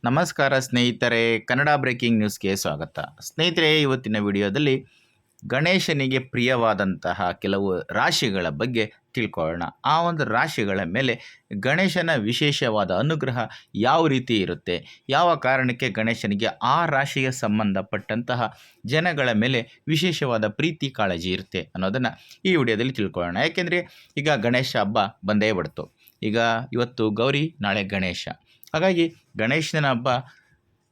ನಮಸ್ಕಾರ ಸ್ನೇಹಿತರೆ, ಕನ್ನಡ ಬ್ರೇಕಿಂಗ್ ನ್ಯೂಸ್ಗೆ ಸ್ವಾಗತ. ಸ್ನೇಹಿತರೆ, ಇವತ್ತಿನ ವಿಡಿಯೋದಲ್ಲಿ ಗಣೇಶನಿಗೆ ಪ್ರಿಯವಾದಂತಹ ಕೆಲವು ರಾಶಿಗಳ ಬಗ್ಗೆ ತಿಳ್ಕೊಳ್ಳೋಣ. ಆ ಒಂದು ರಾಶಿಗಳ ಮೇಲೆ ಗಣೇಶನ ವಿಶೇಷವಾದ ಅನುಗ್ರಹ ಯಾವ ರೀತಿ ಇರುತ್ತೆ, ಯಾವ ಕಾರಣಕ್ಕೆ ಗಣೇಶನಿಗೆ ಆ ರಾಶಿಗೆ ಸಂಬಂಧಪಟ್ಟಂತಹ ಜನಗಳ ಮೇಲೆ ವಿಶೇಷವಾದ ಪ್ರೀತಿ ಕಾಳಜಿ ಇರುತ್ತೆ ಅನ್ನೋದನ್ನು ಈ ವಿಡಿಯೋದಲ್ಲಿ ತಿಳ್ಕೊಳ್ಳೋಣ. ಯಾಕೆಂದರೆ ಈಗ ಗಣೇಶ ಹಬ್ಬ ಬಂದೇ ಬಿಡ್ತು. ಈಗ ಇವತ್ತು ಗೌರಿ, ನಾಳೆ ಗಣೇಶ. ಹಾಗಾಗಿ ಗಣೇಶನ ಹಬ್ಬ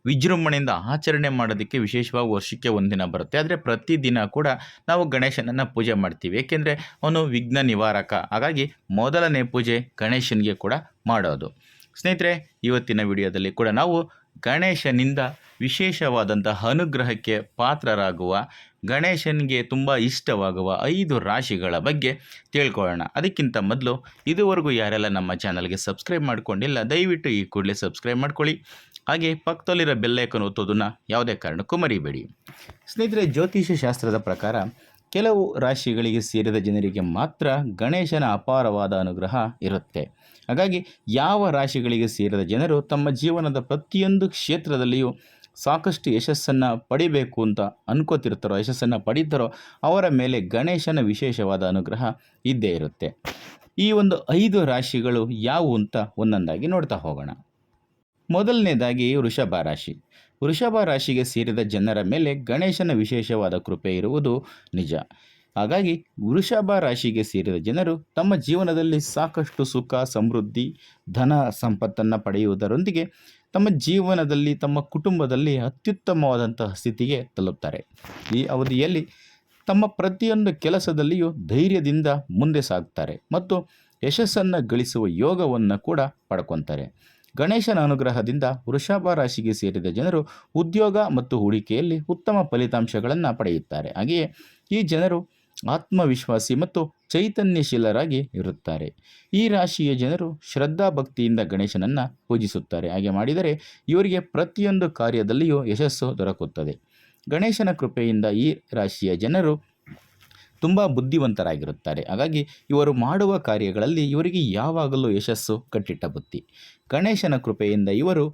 ವಿಜೃಂಭಣೆಯಿಂದ ಆಚರಣೆ ಮಾಡೋದಕ್ಕೆ ವಿಶೇಷವಾಗಿ ವರ್ಷಕ್ಕೆ ಒಂದಿನ ಬರುತ್ತೆ. ಆದರೆ ಪ್ರತಿದಿನ ಕೂಡ ನಾವು ಗಣೇಶನನ್ನು ಪೂಜೆ ಮಾಡ್ತೀವಿ, ಏಕೆಂದರೆ ಅವನು ವಿಘ್ನ ನಿವಾರಕ. ಹಾಗಾಗಿ ಮೊದಲನೇ ಪೂಜೆ ಗಣೇಶನಿಗೆ ಕೂಡ ಮಾಡೋದು. ಸ್ನೇಹಿತರೆ, ಇವತ್ತಿನ ವಿಡಿಯೋದಲ್ಲಿ ಕೂಡ ನಾವು ಗಣೇಶನಿಂದ ವಿಶೇಷವಾದಂತಹ ಅನುಗ್ರಹಕ್ಕೆ ಪಾತ್ರರಾಗುವ, ಗಣೇಶನಿಗೆ ತುಂಬ ಇಷ್ಟವಾಗುವ 5 ರಾಶಿಗಳ ಬಗ್ಗೆ ತಿಳ್ಕೊಳ್ಳೋಣ. ಅದಕ್ಕಿಂತ ಮೊದಲು ಇದುವರೆಗೂ ಯಾರೆಲ್ಲ ನಮ್ಮ ಚಾನಲ್ಗೆ ಸಬ್ಸ್ಕ್ರೈಬ್ ಮಾಡ್ಕೊಂಡಿಲ್ಲ, ದಯವಿಟ್ಟು ಈ ಕೂಡಲೇ ಸಬ್ಸ್ಕ್ರೈಬ್ ಮಾಡ್ಕೊಳ್ಳಿ. ಹಾಗೆ ಪಕ್ಕದಲ್ಲಿರೋ ಬೆಲ್ಲೈಕನ್ ಒತ್ತೋದನ್ನು ಯಾವುದೇ ಕಾರಣಕ್ಕೂ ಮರಿಬೇಡಿ. ಸ್ನೇಹಿತರೆ, ಜ್ಯೋತಿಷ್ಯ ಶಾಸ್ತ್ರದ ಪ್ರಕಾರ ಕೆಲವು ರಾಶಿಗಳಿಗೆ ಸೇರಿದ ಜನರಿಗೆ ಮಾತ್ರ ಗಣೇಶನ ಅಪಾರವಾದ ಅನುಗ್ರಹ ಇರುತ್ತೆ. ಹಾಗಾಗಿ ಯಾವ ರಾಶಿಗಳಿಗೆ ಸೇರಿದ ಜನರು ತಮ್ಮ ಜೀವನದ ಪ್ರತಿಯೊಂದು ಕ್ಷೇತ್ರದಲ್ಲಿಯೂ ಸಾಕಷ್ಟು ಯಶಸ್ಸನ್ನು ಪಡಿಬೇಕು ಅಂತ ಅನ್ಕೋತಿರ್ತಾರೋ, ಯಶಸ್ಸನ್ನು ಪಡೀತಾರೋ, ಅವರ ಮೇಲೆ ಗಣೇಶನ ವಿಶೇಷವಾದ ಅನುಗ್ರಹ ಇದ್ದೇ ಇರುತ್ತೆ. ಈ ಒಂದು 5 ರಾಶಿಗಳು ಯಾವುವು ಅಂತ ಒಂದೊಂದಾಗಿ ನೋಡ್ತಾ ಹೋಗೋಣ. ಮೊದಲನೇದಾಗಿ ವೃಷಭ ರಾಶಿ. ವೃಷಭ ರಾಶಿಗೆ ಸೇರಿದ ಜನರ ಮೇಲೆ ಗಣೇಶನ ವಿಶೇಷವಾದ ಕೃಪೆ ಇರುವುದು ನಿಜ. ಹಾಗಾಗಿ ವೃಷಭ ರಾಶಿಗೆ ಸೇರಿದ ಜನರು ತಮ್ಮ ಜೀವನದಲ್ಲಿ ಸಾಕಷ್ಟು ಸುಖ, ಸಮೃದ್ಧಿ, ಧನ ಸಂಪತ್ತನ್ನು ಪಡೆಯುವುದರೊಂದಿಗೆ ತಮ್ಮ ಜೀವನದಲ್ಲಿ, ತಮ್ಮ ಕುಟುಂಬದಲ್ಲಿ ಅತ್ಯುತ್ತಮವಾದಂತಹ ಸ್ಥಿತಿಗೆ ತಲುಪ್ತಾರೆ. ಈ ಅವಧಿಯಲ್ಲಿ ತಮ್ಮ ಪ್ರತಿಯೊಂದು ಕೆಲಸದಲ್ಲಿಯೂ ಧೈರ್ಯದಿಂದ ಮುಂದೆ ಸಾಗ್ತಾರೆ ಮತ್ತು ಯಶಸ್ಸನ್ನು ಗಳಿಸುವ ಯೋಗವನ್ನು ಕೂಡ ಪಡ್ಕೊತಾರೆ. ಗಣೇಶನ ಅನುಗ್ರಹದಿಂದ ವೃಷಭ ರಾಶಿಗೆ ಸೇರಿದ ಜನರು ಉದ್ಯೋಗ ಮತ್ತು ಹೂಡಿಕೆಯಲ್ಲಿ ಉತ್ತಮ ಫಲಿತಾಂಶಗಳನ್ನು ಪಡೆಯುತ್ತಾರೆ. ಹಾಗೆಯೇ ಈ ಜನರು ಆತ್ಮವಿಶ್ವಾಸಿ ಮತ್ತು ಚೈತನ್ಯಶೀಲರಾಗಿ ಇರುತ್ತಾರೆ. ಈ ರಾಶಿಯ ಜನರು ಶ್ರದ್ಧಾ ಭಕ್ತಿಯಿಂದ ಗಣೇಶನನ್ನು ಪೂಜಿಸುತ್ತಾರೆ. ಹಾಗೆ ಮಾಡಿದರೆ ಇವರಿಗೆ ಪ್ರತಿಯೊಂದು ಕಾರ್ಯದಲ್ಲಿಯೂ ಯಶಸ್ಸು ದೊರಕುತ್ತದೆ. ಗಣೇಶನ ಕೃಪೆಯಿಂದ ಈ ರಾಶಿಯ ಜನರು ತುಂಬ ಬುದ್ಧಿವಂತರಾಗಿರುತ್ತಾರೆ. ಹಾಗಾಗಿ ಇವರು ಮಾಡುವ ಕಾರ್ಯಗಳಲ್ಲಿ ಇವರಿಗೆ ಯಾವಾಗಲೂ ಯಶಸ್ಸು ಕಟ್ಟಿಟ್ಟ ಬುತ್ತಿ. ಗಣೇಶನ ಕೃಪೆಯಿಂದ ಇವರು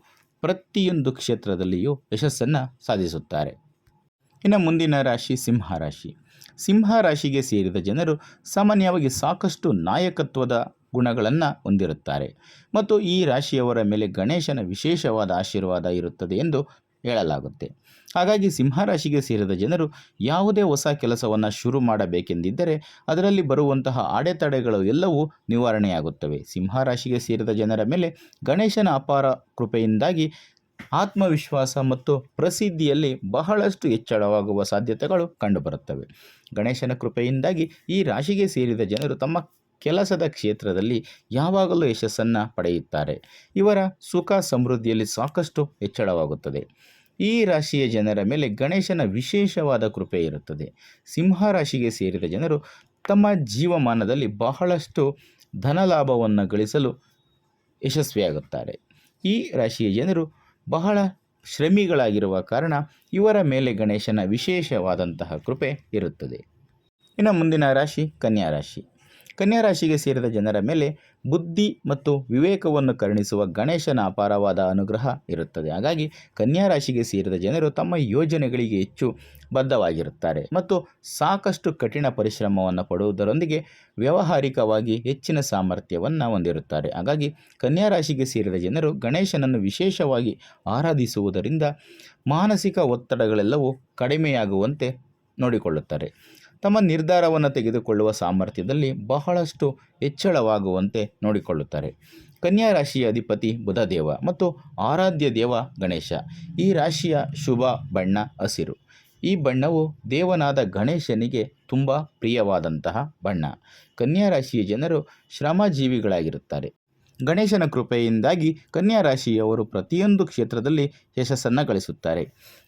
ಪ್ರತಿಯೊಂದು ಕ್ಷೇತ್ರದಲ್ಲಿಯೂ ಯಶಸ್ಸನ್ನು ಸಾಧಿಸುತ್ತಾರೆ. ಇನ್ನು ಮುಂದಿನ ರಾಶಿ ಸಿಂಹ ರಾಶಿ. ಸಿಂಹ ರಾಶಿಗೆ ಸೇರಿದ ಜನರು ಸಾಮಾನ್ಯವಾಗಿ ಸಾಕಷ್ಟು ನಾಯಕತ್ವದ ಗುಣಗಳನ್ನು ಹೊಂದಿರುತ್ತಾರೆ ಮತ್ತು ಈ ರಾಶಿಯವರ ಮೇಲೆ ಗಣೇಶನ ವಿಶೇಷವಾದ ಆಶೀರ್ವಾದ ಇರುತ್ತದೆ ಎಂದು ಹೇಳಲಾಗುತ್ತೆ. ಹಾಗಾಗಿ ಸಿಂಹರಾಶಿಗೆ ಸೇರಿದ ಜನರು ಯಾವುದೇ ಹೊಸ ಕೆಲಸವನ್ನು ಶುರು ಮಾಡಬೇಕೆಂದಿದ್ದರೆ ಅದರಲ್ಲಿ ಬರುವಂತಹ ಅಡೆತಡೆಗಳು ಎಲ್ಲವೂ ನಿವಾರಣೆಯಾಗುತ್ತವೆ. ಸಿಂಹರಾಶಿಗೆ ಸೇರಿದ ಜನರ ಮೇಲೆ ಗಣೇಶನ ಅಪಾರ ಕೃಪೆಯಿಂದಾಗಿ ಆತ್ಮವಿಶ್ವಾಸ ಮತ್ತು ಪ್ರಸಿದ್ಧಿಯಲ್ಲಿ ಬಹಳಷ್ಟು ಹೆಚ್ಚಳವಾಗುವ ಸಾಧ್ಯತೆಗಳು ಕಂಡುಬರುತ್ತವೆ. ಗಣೇಶನ ಕೃಪೆಯಿಂದಾಗಿ ಈ ರಾಶಿಗೆ ಸೇರಿದ ಜನರು ತಮ್ಮ ಕೆಲಸದ ಕ್ಷೇತ್ರದಲ್ಲಿ ಯಾವಾಗಲೂ ಯಶಸ್ಸನ್ನು ಪಡೆಯುತ್ತಾರೆ. ಇವರ ಸುಖ ಸಮೃದ್ಧಿಯಲ್ಲಿ ಸಾಕಷ್ಟು ಹೆಚ್ಚಳವಾಗುತ್ತದೆ. ಈ ರಾಶಿಯ ಜನರ ಮೇಲೆ ಗಣೇಶನ ವಿಶೇಷವಾದ ಕೃಪೆ ಇರುತ್ತದೆ. ಸಿಂಹ ರಾಶಿಗೆ ಸೇರಿದ ಜನರು ತಮ್ಮ ಜೀವಮಾನದಲ್ಲಿ ಬಹಳಷ್ಟು ಧನಲಾಭವನ್ನು ಗಳಿಸಲು ಯಶಸ್ವಿಯಾಗುತ್ತಾರೆ. ಈ ರಾಶಿಯ ಜನರು ಬಹಳ ಶ್ರಮಿಗಳಾಗಿರುವ ಕಾರಣ ಇವರ ಮೇಲೆ ಗಣೇಶನ ವಿಶೇಷವಾದಂತಹ ಕೃಪೆ ಇರುತ್ತದೆ. ಇನ್ನು ಮುಂದಿನ ರಾಶಿ ಕನ್ಯಾ ರಾಶಿ. ಕನ್ಯಾ ರಾಶಿಗೆ ಸೇರಿದ ಜನರ ಮೇಲೆ ಬುದ್ಧಿ ಮತ್ತು ವಿವೇಕವನ್ನು ಕರುಣಿಸುವ ಗಣೇಶನ ಅಪಾರವಾದ ಅನುಗ್ರಹ ಇರುತ್ತದೆ. ಹಾಗಾಗಿ ಕನ್ಯಾ ರಾಶಿಗೆ ಸೇರಿದ ಜನರು ತಮ್ಮ ಯೋಜನೆಗಳಿಗೆ ಹೆಚ್ಚು ಬದ್ಧವಾಗಿರುತ್ತಾರೆ ಮತ್ತು ಸಾಕಷ್ಟು ಕಠಿಣ ಪರಿಶ್ರಮವನ್ನು ಪಡುವುದರೊಂದಿಗೆ ವ್ಯಾವಹಾರಿಕವಾಗಿ ಹೆಚ್ಚಿನ ಸಾಮರ್ಥ್ಯವನ್ನು ಹೊಂದಿರುತ್ತಾರೆ. ಹಾಗಾಗಿ ಕನ್ಯಾ ರಾಶಿಗೆ ಸೇರಿದ ಜನರು ಗಣೇಶನನ್ನು ವಿಶೇಷವಾಗಿ ಆರಾಧಿಸುವುದರಿಂದ ಮಾನಸಿಕ ಒತ್ತಡಗಳೆಲ್ಲವೂ ಕಡಿಮೆಯಾಗುವಂತೆ ನೋಡಿಕೊಳ್ಳುತ್ತಾರೆ. ತಮ್ಮ ನಿರ್ಧಾರವನ್ನು ತೆಗೆದುಕೊಳ್ಳುವ ಸಾಮರ್ಥ್ಯದಲ್ಲಿ ಬಹಳಷ್ಟು ಹೆಚ್ಚಳವಾಗುವಂತೆ ನೋಡಿಕೊಳ್ಳುತ್ತಾರೆ. ಕನ್ಯಾ ರಾಶಿಯ ಅಧಿಪತಿ ಬುಧದೇವ ಮತ್ತು ಆರಾಧ್ಯ ದೇವ ಗಣೇಶ. ಈ ರಾಶಿಯ ಶುಭ ಬಣ್ಣ ಹಸಿರು. ಈ ಬಣ್ಣವು ದೇವನಾದ ಗಣೇಶನಿಗೆ ತುಂಬ ಪ್ರಿಯವಾದಂತಹ ಬಣ್ಣ. ಕನ್ಯಾ ರಾಶಿಯ ಜನರು ಶ್ರಮಜೀವಿಗಳಾಗಿರುತ್ತಾರೆ. ಗಣೇಶನ ಕೃಪೆಯಿಂದಾಗಿ ಕನ್ಯಾ ರಾಶಿಯವರು ಪ್ರತಿಯೊಂದು ಕ್ಷೇತ್ರದಲ್ಲಿ ಯಶಸ್ಸನ್ನು ಗಳಿಸುತ್ತಾರೆ.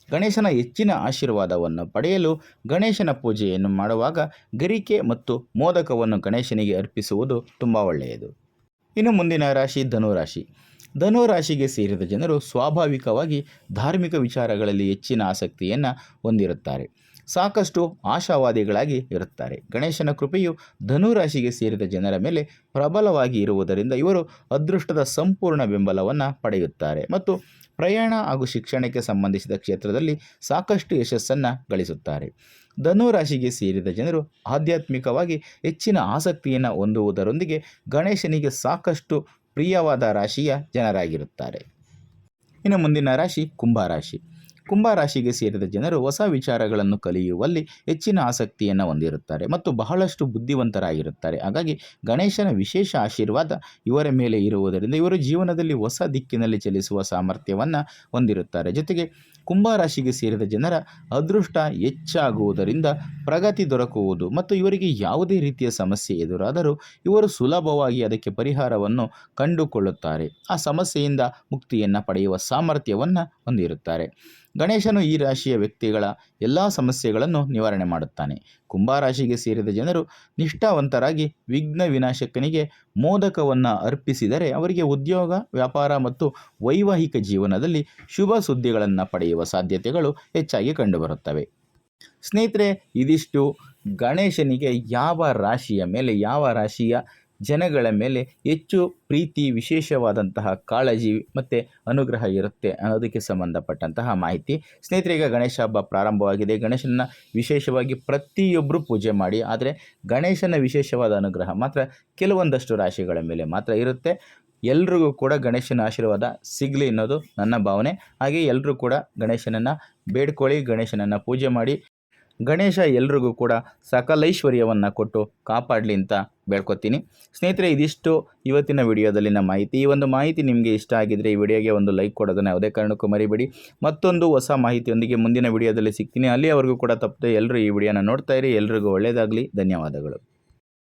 ಗಣೇಶನ ಹೆಚ್ಚಿನ ಆಶೀರ್ವಾದವನ್ನು ಪಡೆಯಲು ಗಣೇಶನ ಪೂಜೆಯನ್ನು ಮಾಡುವಾಗ ಗರಿಕೆ ಮತ್ತು ಮೋದಕವನ್ನು ಗಣೇಶನಿಗೆ ಅರ್ಪಿಸುವುದು ತುಂಬ ಒಳ್ಳೆಯದು. ಇನ್ನು ಮುಂದಿನ ರಾಶಿ ಧನುರಾಶಿ. ಧನುರಾಶಿಗೆ ಸೇರಿದ ಜನರು ಸ್ವಾಭಾವಿಕವಾಗಿ ಧಾರ್ಮಿಕ ವಿಚಾರಗಳಲ್ಲಿ ಹೆಚ್ಚಿನ ಆಸಕ್ತಿಯನ್ನು ಹೊಂದಿರುತ್ತಾರೆ. ಸಾಕಷ್ಟು ಆಶಾವಾದಿಗಳಾಗಿ ಇರುತ್ತಾರೆ. ಗಣೇಶನ ಕೃಪೆಯು ಧನುರಾಶಿಗೆ ಸೇರಿದ ಜನರ ಮೇಲೆ ಪ್ರಬಲವಾಗಿ ಇರುವುದರಿಂದ ಇವರು ಅದೃಷ್ಟದ ಸಂಪೂರ್ಣ ಬೆಂಬಲವನ್ನು ಪಡೆಯುತ್ತಾರೆ ಮತ್ತು ಪ್ರಯಾಣ ಹಾಗೂ ಶಿಕ್ಷಣಕ್ಕೆ ಸಂಬಂಧಿಸಿದ ಕ್ಷೇತ್ರದಲ್ಲಿ ಸಾಕಷ್ಟು ಯಶಸ್ಸನ್ನು ಗಳಿಸುತ್ತಾರೆ. ಧನುರಾಶಿಗೆ ಸೇರಿದ ಜನರು ಆಧ್ಯಾತ್ಮಿಕವಾಗಿ ಹೆಚ್ಚಿನ ಆಸಕ್ತಿಯನ್ನು ಹೊಂದುವುದರೊಂದಿಗೆ ಗಣೇಶನಿಗೆ ಸಾಕಷ್ಟು ಪ್ರಿಯವಾದ ರಾಶಿಯ ಜನರಾಗಿರುತ್ತಾರೆ. ಇನ್ನು ಮುಂದಿನ ರಾಶಿ ಕುಂಭರಾಶಿ. ಕುಂಭರಾಶಿಗೆ ಸೇರಿದ ಜನರು ಹೊಸ ವಿಚಾರಗಳನ್ನು ಕಲಿಯುವಲ್ಲಿ ಹೆಚ್ಚಿನ ಆಸಕ್ತಿಯನ್ನು ಹೊಂದಿರುತ್ತಾರೆ ಮತ್ತು ಬಹಳಷ್ಟು ಬುದ್ಧಿವಂತರಾಗಿರುತ್ತಾರೆ. ಹಾಗಾಗಿ ಗಣೇಶನ ವಿಶೇಷ ಆಶೀರ್ವಾದ ಇವರ ಮೇಲೆ ಇರುವುದರಿಂದ ಇವರು ಜೀವನದಲ್ಲಿ ಹೊಸ ದಿಕ್ಕಿನಲ್ಲಿ ಚಲಿಸುವ ಸಾಮರ್ಥ್ಯವನ್ನು ಹೊಂದಿರುತ್ತಾರೆ. ಜೊತೆಗೆ ಕುಂಭರಾಶಿಗೆ ಸೇರಿದ ಜನರ ಅದೃಷ್ಟ ಹೆಚ್ಚಾಗುವುದರಿಂದ ಪ್ರಗತಿ ದೊರಕುವುದು ಮತ್ತು ಇವರಿಗೆ ಯಾವುದೇ ರೀತಿಯ ಸಮಸ್ಯೆ ಎದುರಾದರೂ ಇವರು ಸುಲಭವಾಗಿ ಅದಕ್ಕೆ ಪರಿಹಾರವನ್ನು ಕಂಡುಕೊಳ್ಳುತ್ತಾರೆ. ಆ ಸಮಸ್ಯೆಯಿಂದ ಮುಕ್ತಿಯನ್ನು ಪಡೆಯುವ ಸಾಮರ್ಥ್ಯವನ್ನು ಹೊಂದಿರುತ್ತಾರೆ. ಗಣೇಶನು ಈ ರಾಶಿಯ ವ್ಯಕ್ತಿಗಳ ಎಲ್ಲ ಸಮಸ್ಯೆಗಳನ್ನು ನಿವಾರಣೆ ಮಾಡುತ್ತಾನೆ. ಕುಂಭರಾಶಿಗೆ ಸೇರಿದ ಜನರು ನಿಷ್ಠಾವಂತರಾಗಿ ವಿಘ್ನ ವಿನಾಶಕನಿಗೆ ಮೋದಕವನ್ನು ಅರ್ಪಿಸಿದರೆ ಅವರಿಗೆ ಉದ್ಯೋಗ, ವ್ಯಾಪಾರ ಮತ್ತು ವೈವಾಹಿಕ ಜೀವನದಲ್ಲಿ ಶುಭ ಸುದ್ದಿಗಳನ್ನು ಪಡೆಯುವ ಸಾಧ್ಯತೆಗಳು ಹೆಚ್ಚಾಗಿ ಕಂಡುಬರುತ್ತವೆ. ಸ್ನೇಹಿತರೆ, ಇದಿಷ್ಟು ಗಣೇಶನಿಗೆ ಯಾವ ರಾಶಿಯ ಜನಗಳ ಮೇಲೆ ಹೆಚ್ಚು ಪ್ರೀತಿ, ವಿಶೇಷವಾದಂತಹ ಕಾಳಜಿ ಮತ್ತು ಅನುಗ್ರಹ ಇರುತ್ತೆ ಅನ್ನೋದಕ್ಕೆ ಸಂಬಂಧಪಟ್ಟಂತಹ ಮಾಹಿತಿ. ಸ್ನೇಹಿತರೆ, ಈಗ ಗಣೇಶ ಹಬ್ಬ ಪ್ರಾರಂಭವಾಗಿದೆ. ಗಣೇಶನ ವಿಶೇಷವಾಗಿ ಪ್ರತಿಯೊಬ್ಬರು ಪೂಜೆ ಮಾಡಿ. ಆದರೆ ಗಣೇಶನ ವಿಶೇಷವಾದ ಅನುಗ್ರಹ ಮಾತ್ರ ಕೆಲವೊಂದಷ್ಟು ರಾಶಿಗಳ ಮೇಲೆ ಮಾತ್ರ ಇರುತ್ತೆ. ಎಲ್ರಿಗೂ ಕೂಡ ಗಣೇಶನ ಆಶೀರ್ವಾದ ಸಿಗಲಿ ಅನ್ನೋದು ನನ್ನ ಭಾವನೆ. ಹಾಗೆ ಎಲ್ಲರೂ ಕೂಡ ಗಣೇಶನನ್ನು ಬೇಡ್ಕೊಳ್ಳಿ, ಗಣೇಶನನ್ನು ಪೂಜೆ ಮಾಡಿ. ಗಣೇಶ ಎಲ್ರಿಗೂ ಕೂಡ ಸಕಲೈಶ್ವರ್ಯವನ್ನು ಕೊಟ್ಟು ಕಾಪಾಡಲಿ ಅಂತ ಬೇಡ್ಕೊತೀನಿ. ಸ್ನೇಹಿತರೆ, ಇದಿಷ್ಟು ಇವತ್ತಿನ ವಿಡಿಯೋದಲ್ಲಿನ ಮಾಹಿತಿ. ಈ ಒಂದು ಮಾಹಿತಿ ನಿಮಗೆ ಇಷ್ಟ ಆಗಿದ್ದರೆ ಈ ವಿಡಿಯೋಗೆ ಒಂದು ಲೈಕ್ ಕೊಡೋದನ್ನು ಯಾವುದೇ ಕಾರಣಕ್ಕೂ ಮರಿಬೇಡಿ. ಮತ್ತೊಂದು ಹೊಸ ಮಾಹಿತಿಯೊಂದಿಗೆ ಮುಂದಿನ ವಿಡಿಯೋದಲ್ಲಿ ಸಿಗ್ತೀನಿ. ಅಲ್ಲಿಯವರೆಗೂ ಕೂಡ ತಪ್ಪದೆ ಎಲ್ಲರೂ ಈ ವಿಡಿಯೋನ ನೋಡ್ತಾ ಇರಿ. ಎಲ್ರಿಗೂ ಒಳ್ಳೆಯದಾಗಲಿ. ಧನ್ಯವಾದಗಳು.